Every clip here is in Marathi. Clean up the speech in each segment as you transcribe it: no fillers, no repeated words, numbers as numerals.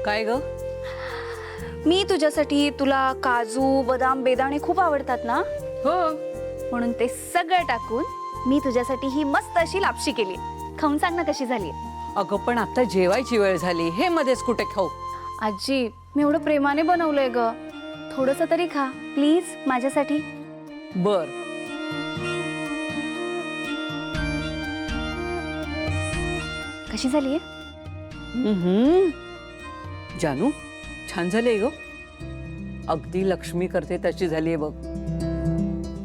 काय ग? मी तुझ्यासाठी, तुला काजू बदाम बेदाणे खूप आवडतात ना, हो. म्हणून ते सगळं टाकून मी तुझ्यासाठी ही मस्त अशी लापशी केली. खाऊन सांग ना कशी झाली. अगं पण आता जेवायची वेळ झाली, हे मध्येच कुठे खाऊ? आजी, मी एवढं प्रेमाने बनवलंय ग, थोडंसं तरी खा प्लीज माझ्यासाठी. बर. कशी झालीये? जानू, छान झाले ग. अगदी लक्ष्मी करते तशी झालीये बघ.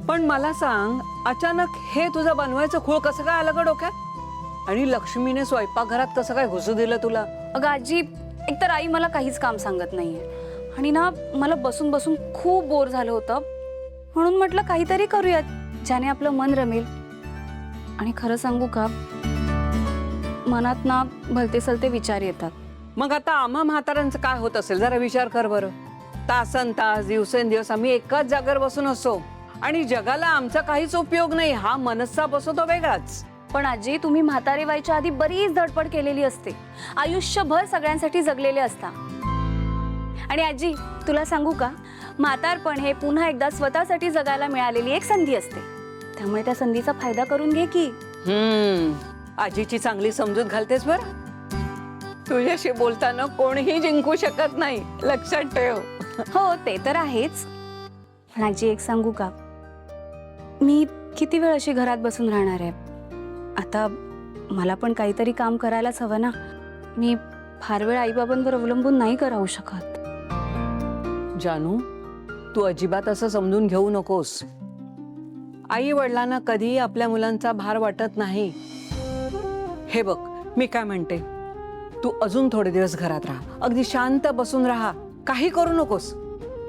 पण मला सांग, अचानक हे तुझं बनवायचं खूळ कसं काय आलं ग डोक्यात? आणि लक्ष्मीने स्वयंपाकघरात कसं काय घुसू दिलं तुला? अगं आजी, एकतर आई मला काहीच काम सांगत नाहीये आणि ना मला बसून बसून खूप बोर झालं होतं, म्हणून म्हटलं काहीतरी करूयात ज्याने आपलं मन रमेल. आणि खरं सांगू का, मनात ना भलते सलते विचार येतात. मग आता आम्हा म्हाताऱ्यांचं काय होत असेल जरा विचार कर बरं. तासन तास दिवसेंदिवस आम्ही एकाच जागेवर बसून असतो आणि जगाला आमचा काहीच उपयोग नाही, हा मनस्सा बसवतो वेगळाच. पण आजी, तुम्ही म्हातारे व्हायच्या आधी बरीच धडपड केलेली असते, आयुष्यभर सगळ्यांसाठी जगलेले असता. आणि आजी, तुला सांगू का, म्हातारपण हे पुन्हा एकदा स्वतःसाठी जगायला मिळालेली एक संधी असते, त्यामुळे त्या संधीचा फायदा करून घे की. आजीची चांगली समजूत घालतेस बर. तुझ्याशी बोलताना कोणीही जिंकू शकत नाही, लक्षात ठेव. हो ते तर आहेच. पण आजी, एक सांगू का, मी किती वेळ अशी घरात बसून राहणार आहे. आता मला पण काहीतरी काम करायलाच हवं ना. मी फार वेळ आईबाबांवर अवलंबून नाही राहू शकत. जानू, तू अजिबात असं समजून घेऊ नकोस. आई वडिलांना कधीही आपल्या मुलांचा भार वाटत नाही. हे बघ, मी काय म्हणते, तू अजून थोडे दिवस घरात राहा, अगदी शांत बसून राहा, काही करू नकोस.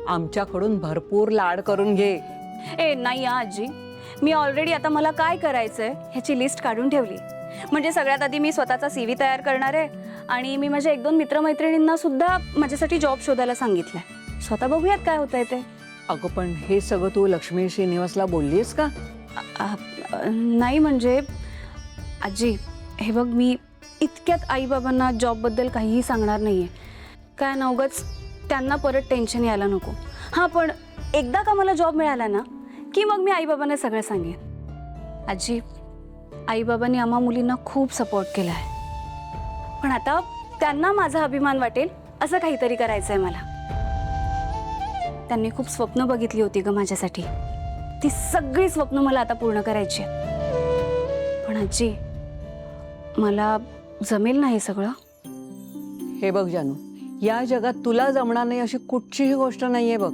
आमच्याकडून भरपूर लाड करून घे. ए नाही आजी, मी ऑलरेडी आता मला काय करायचंय ह्याची लिस्ट काढून ठेवली. म्हणजे सगळ्यात आधी मी स्वतःचा CV तयार करणार आहे आणि मी माझ्या 1-2 मित्रमैत्रिणींना सुद्धा माझ्यासाठी जॉब शोधायला सांगितलंय. स्वतः बघूयात काय होतंय ते. अगं पण हे सगळं तू लक्ष्मी श्रीनिवासला बोललीस का? नाही म्हणजे आजी, हे बघ, मी इतक्यात आईबाबांना जॉबबद्दल काहीही सांगणार नाहीये, काय ना उगाच त्यांना परत टेन्शन यायला नको. हां, पण एकदा का मला जॉब मिळाला ना की मग मी आईबाबांना सगळं सांगेन. आजी, आईबाबांनी आम्हा मुलींना खूप सपोर्ट केला आहे, पण आता त्यांना माझा अभिमान वाटेल असं काहीतरी करायचं आहे मला. त्यांनी खूप स्वप्न बघितली होती ग माझ्यासाठी, ती सगळी स्वप्न मला आता पूर्ण करायची आहेत. पण आजी, मला जमेल ना हे सगळं? हे बघ जानू, या जगात तुला जमणार नाही अशी कुठचीही गोष्ट नाहीये बघ.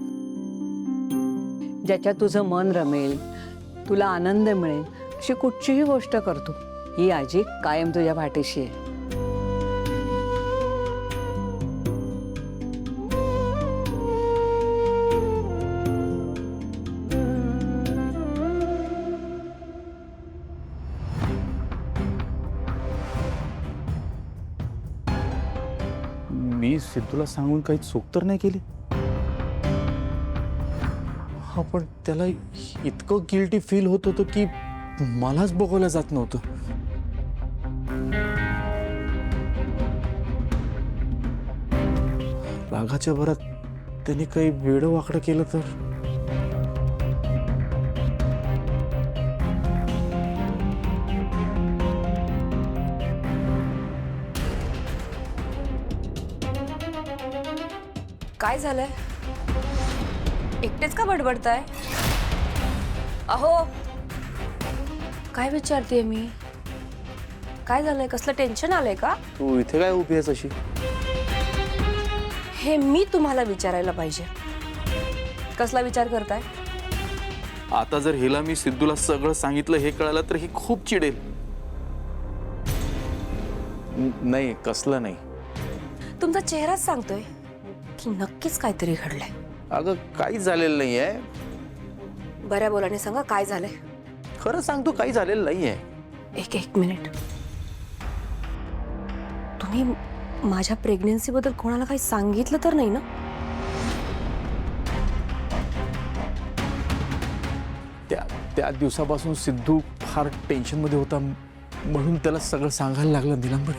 ज्याच्यात तुझं मन रमेल, तुला आनंद मिळेल अशी कुठचीही गोष्ट करतो. ही आजी कायम तुझ्या पाठीशी आहे. मी सिद्धूला सांगून काही चूक तर नाही केली. हा, पण त्याला इतकं गिल्टी फील होत होतं की मलाच बघवलं जात नव्हतं. रागाच्या भरात त्याने काही वेडं वाकडं केलं तर. काय झालंय? एकटेच का बडबडताय? अहो, काय विचारतेय मी? काय झालंय? कसलं टेन्शन आलंय का? तू इथे काय उभी आहेस अशी? हे मी तुम्हाला विचारायला पाहिजे. कसला विचार करताय? आता जर हिला मी सिद्धूला सगळं सांगितलं हे कळालं तर ही खूप चिडेल. नाही, कसलं नाही. तुमचा चेहराच सांगतोय की नक्कीच काहीतरी घडलंय. अगं, काहीच झालेलं नाहीये. बऱ्या बोलाने सांगा काय झालंय. खरं सांगतो, काही झालेलं नाहीये. एक मिनिट. तुम्ही माझ्या प्रेग्नन्सी बद्दल कोणाला काही सांगितलं तर नाही ना? त्या दिवसापासून सिद्धू फार टेन्शन मध्ये होता, म्हणून त्याला सगळं सांगायला लागलं. निलंबरी,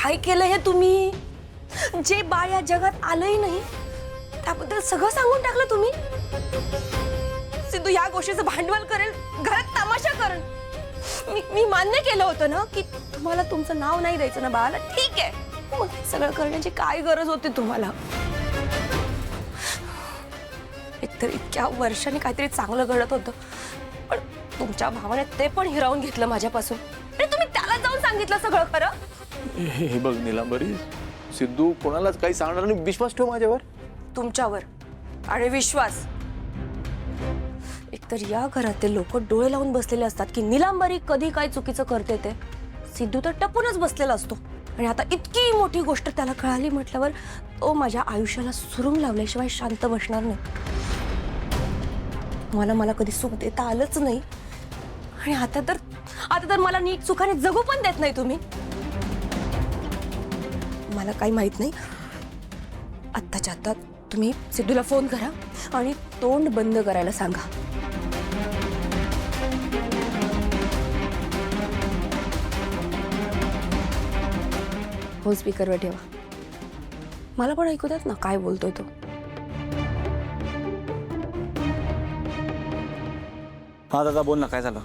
काय केलं हे तुम्ही? जे बाळ या जगात आलंही नाही त्याबद्दल सगळं सांगून टाकलं तुम्ही. सिद्धू या गोष्टीचं भांडवल करेल, घरात तमाशा करेल. मी मान्य केलं होतं ना की तुम्हाला तुमचं नाव नाही द्यायचं ना बाळाला. ठीक आहे, मग हे सगळं करण्याची काय गरज होती तुम्हाला? एकतर इतक्या वर्षांनी काहीतरी चांगलं घडत होतं, पण तुमच्या भावाने ते पण हिरावून घेतलं माझ्यापासून. आणि तुम्ही त्याला जाऊन सांगितलं सगळं खरं. हे बघ नीलांबरी, सिद्धू कोणालाच काही सांगणार नाही. विश्वास ठेव माझ्यावर. तुमच्यावर आणि विश्वास. एकतर या घरातले लोक डोळे लावून बसलेले असतात की नीलांबरी कधी काय चुकीचं करते ते. सिद्धू तर टपूनच बसलेला असतो. आणि आता इतकी मोठी गोष्ट त्याला कळाली म्हटल्यावर तो माझ्या आयुष्याला सुरुंग लावल्याशिवाय शांत बसणार नाही. मला कधी सुख देता आलंच नाही, आणि आता तर मला नीट सुखाने जगू पण देत नाही तुम्ही. मला काही माहित नाही. आत्ताच्या आत्ता तुम्ही सिद्धूला फोन करा आणि तोंड बंद करायला सांगा. फोन स्पीकरवर ठेवा. मला पण ऐकू द्यात ना काय बोलतोय तो. हा दादा बोल ना, काय झालं?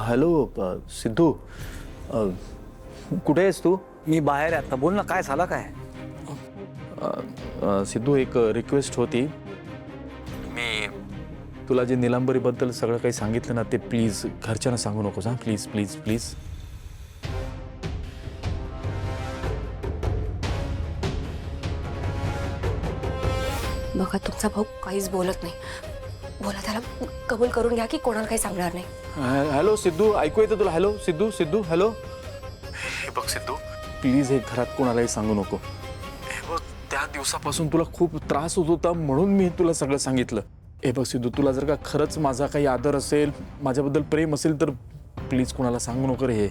हॅलो सिद्धू, कुठे आहेस तू? मी बाहेर आहे आता. बोल ना, काय झालं काय? सिद्धू, एक रिक्वेस्ट होती. मी तुला जे नीलांबरीबद्दल सगळं काही सांगितलं ना, ते प्लीज घरच्यांना सांगू नकोस. हां, प्लीज प्लीज प्लीज. बघा, तुमचा भाऊ काहीच बोलत नाही. बोला, त्याला कबूल करून घ्या की कोणाला काही सांगणार नाही. हॅलो सिद्धू, ऐकू येतं तुला? Hello Sidhu, Sidhu hello. हे बघ सिद्धू, प्लीज हे घरात कोणालाही सांगू नको. हे बघ, त्या दिवसापासून तुला खूप त्रास होत होता म्हणून मी तुला सगळं सांगितलं. हे बघ सिद्धू, तुला जर का खरंच माझा काही आदर असेल, माझ्याबद्दल प्रेम असेल, तर प्लीज कोणाला सांगू नको रे.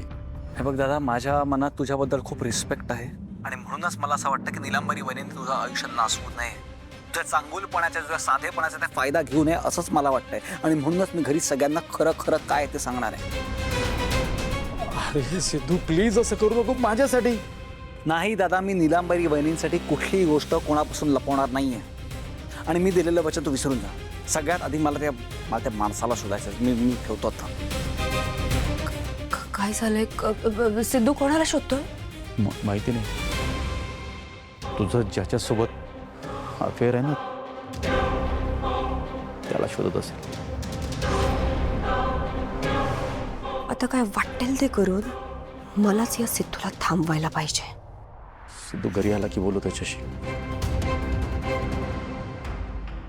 हे बघ दादा, माझ्या मनात तुझ्याबद्दल खूप रिस्पेक्ट आहे, आणि म्हणूनच मला असं वाटतं की नीलांबरी वहिनीने तुझं आयुष्य नासवू नये. तुझ्या चांगुलपणाचा, तुझ्या साधेपणाचा त्या फायदा घेऊ नये असंच मला वाटतंय. आणि म्हणूनच मी घरी सगळ्यांना खरं खरं काय ते सांगणार आहे. अरे सिद्धू, प्लीज असं करू नको माझ्यासाठी. नाही दादा, मी नीलांबरी वहिनींसाठी कुठलीही गोष्ट कोणापासून लपवणार नाहीये. आणि मी दिलेलं वचन तू विसरून जा. सगळ्यात आधी मला त्या माणसाला शोधायचं. मी ठेवतो आता. काय झालंय? सिद्धू कोणाला शोधतोय? माहिती नाही. तुझं ज्याच्यासोबत अफेअर आहे ना, त्याला शोधत असेल. आता काय वाटेल ते करून मलाच या सिद्धूला थांबवायला पाहिजे. सिद्धू घरी आला की बोलू त्याच्याशी.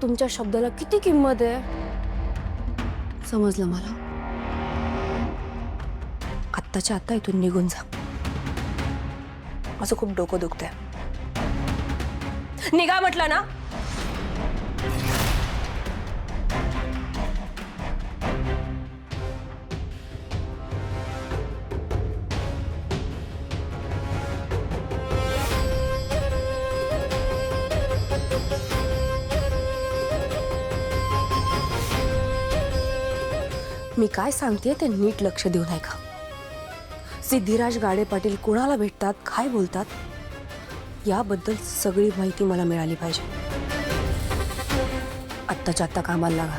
तुमच्या शब्दाला किती किंमत आहे, समजलं मला. आत्ताच्या आत्ता इथून निघून जा. माझं खूप डोकं दुखतंय. निघा म्हटलं ना. मी काय सांगते ते नीट लक्ष देऊन ऐका. सिद्धिराज गाडे पाटील कोणाला भेटतात, काय बोलतात, याबद्दल सगळी माहिती मला मिळाली पाहिजे. आत्ताच्या आत्ता कामाला लागा.